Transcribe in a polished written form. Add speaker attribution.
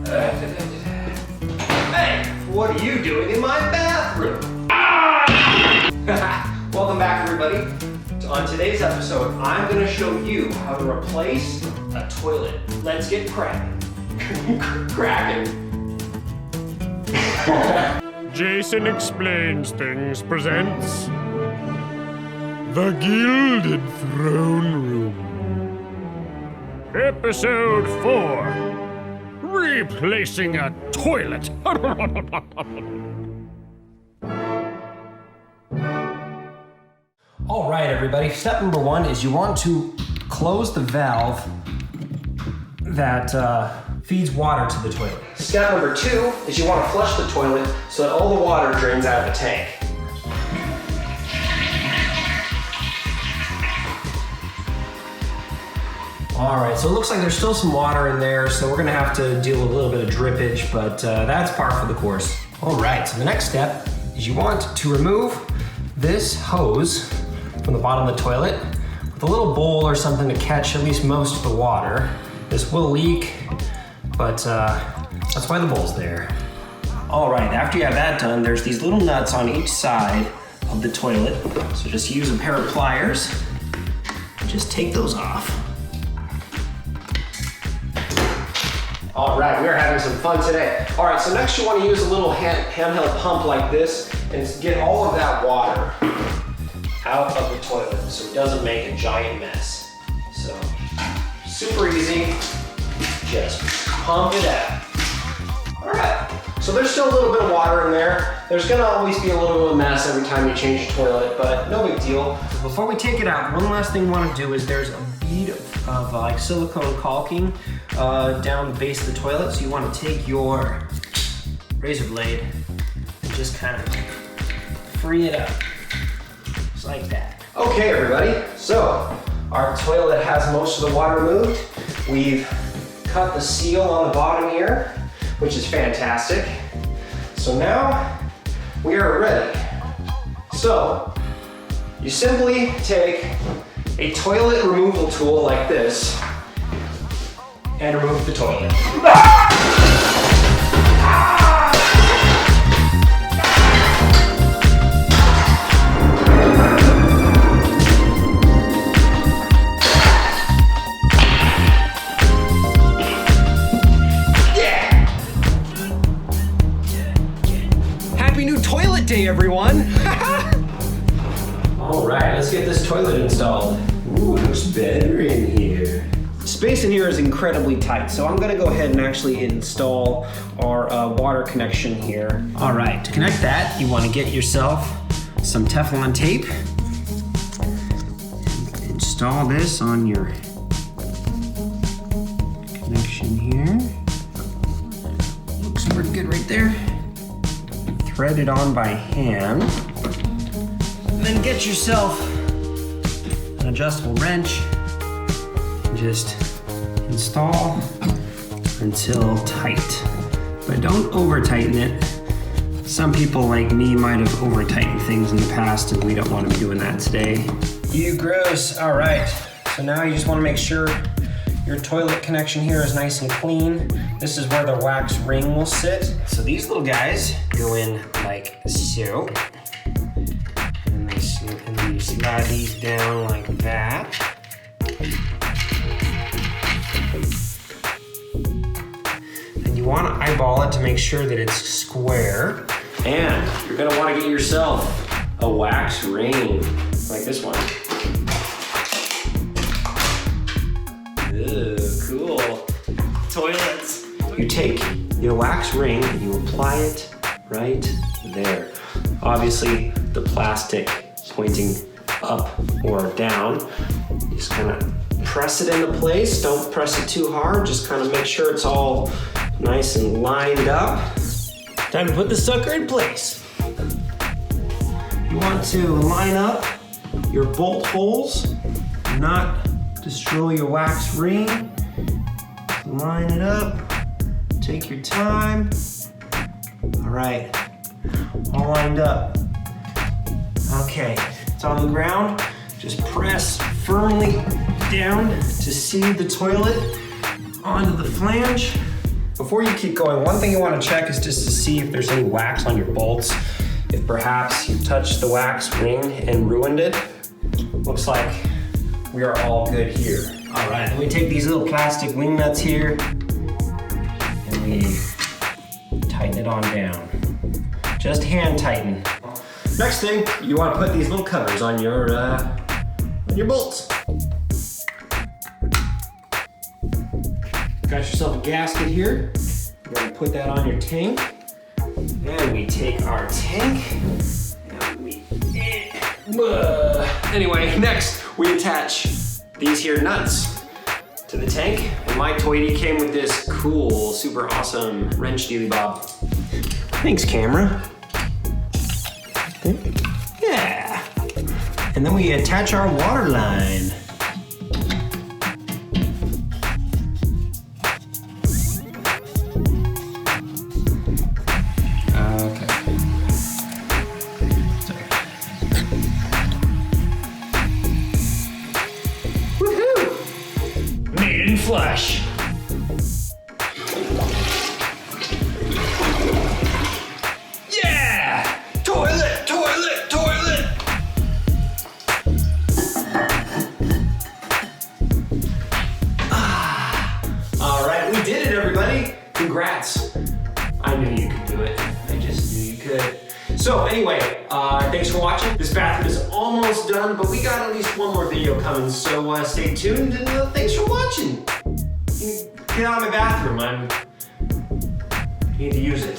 Speaker 1: Hey, what are you doing in my bathroom? Welcome back, everybody. On today's episode, I'm going to show you how to replace a toilet. Let's get cracking.
Speaker 2: Jason Explains Things presents The Gilded Throne Room. Episode 4, Replacing a Toilet.
Speaker 1: All right, everybody. Step number 1 is you want to close the valve that feeds water to the toilet. Step number 2 is you want to flush the toilet so that all the water drains out of the tank. All right, so it looks like there's still some water in there, so we're gonna have to deal with a little bit of drippage, but that's par for the course. All right, so the next step is you want to remove this hose from the bottom of the toilet with a little bowl or something to catch at least most of the water. This will leak, but that's why the bowl's there. All right, after you have that done, there's these little nuts on each side of the toilet. So just use a pair of pliers and just take those off. All right, we are having some fun today. All right, so next you want to use a little handheld pump like this and get all of that water out of the toilet so it doesn't make a giant mess. So, super easy, just pump it out. All right, so there's still a little bit of water in there. There's gonna always be a little bit of a mess every time you change the toilet, but no big deal. Before we take it out, one last thing we want to do is there's a bead of like silicone caulking down the base of the toilet. So you want to take your razor blade and just kind of free it up, just like that. Okay, everybody, so our toilet has most of the water removed. We've cut the seal on the bottom here, which is fantastic. So now we are ready. So you simply take a toilet removal tool like this and remove the toilet. Happy new toilet day, everyone! All right, let's get this toilet installed. Ooh, looks better in here. Space in here is incredibly tight, so I'm gonna go ahead and actually install our water connection here. All right, to connect that, you wanna get yourself some Teflon tape. Install this on your connection here. Looks pretty good right there. Thread it on by hand. And then get yourself an adjustable wrench. Just install until tight, but don't over tighten it. Some people like me might have over tightened things in the past, and we don't want to be doing that today. You gross. All right, so now you just want to make sure your toilet connection here is nice and clean. This is where the wax ring will sit. So these little guys go in like so, and then you slide these down like that. You want to eyeball it to make sure that it's square. And you're going to want to get yourself a wax ring, like this one. Ooh, cool. Toilets. You take your wax ring and you apply it right there. Obviously, the plastic pointing up or down. You just kind of press it into place. Don't press it too hard. Just kind of make sure it's all nice and lined up. Time to put the sucker in place. You want to line up your bolt holes, not destroy your wax ring. Line it up, take your time. All right, all lined up. Okay, it's on the ground. Just press firmly down to seat the toilet onto the flange. Before you keep going, one thing you want to check is just to see if there's any wax on your bolts. If perhaps you touched the wax ring and ruined it. Looks like we are all good here. All right, then we take these little plastic wing nuts here and we tighten it on down. Just hand tighten. Next thing, you want to put these little covers on your bolts. Got yourself a gasket here. You're gonna put that on your tank. And we take our tank. And we, anyway, next we attach these here nuts to the tank. And my Toity came with this cool, super awesome wrench dealy bob. Thanks, camera. Yeah. And then we attach our water line. Flush. Yeah! Toilet, toilet, toilet! All right, we did it, everybody. Congrats. I knew you could do it. I just knew you could. So anyway, thanks for watching. This bathroom is almost done, but we got at least one more video coming, so stay tuned and thanks for watching. Get out of my bathroom, I need to use it.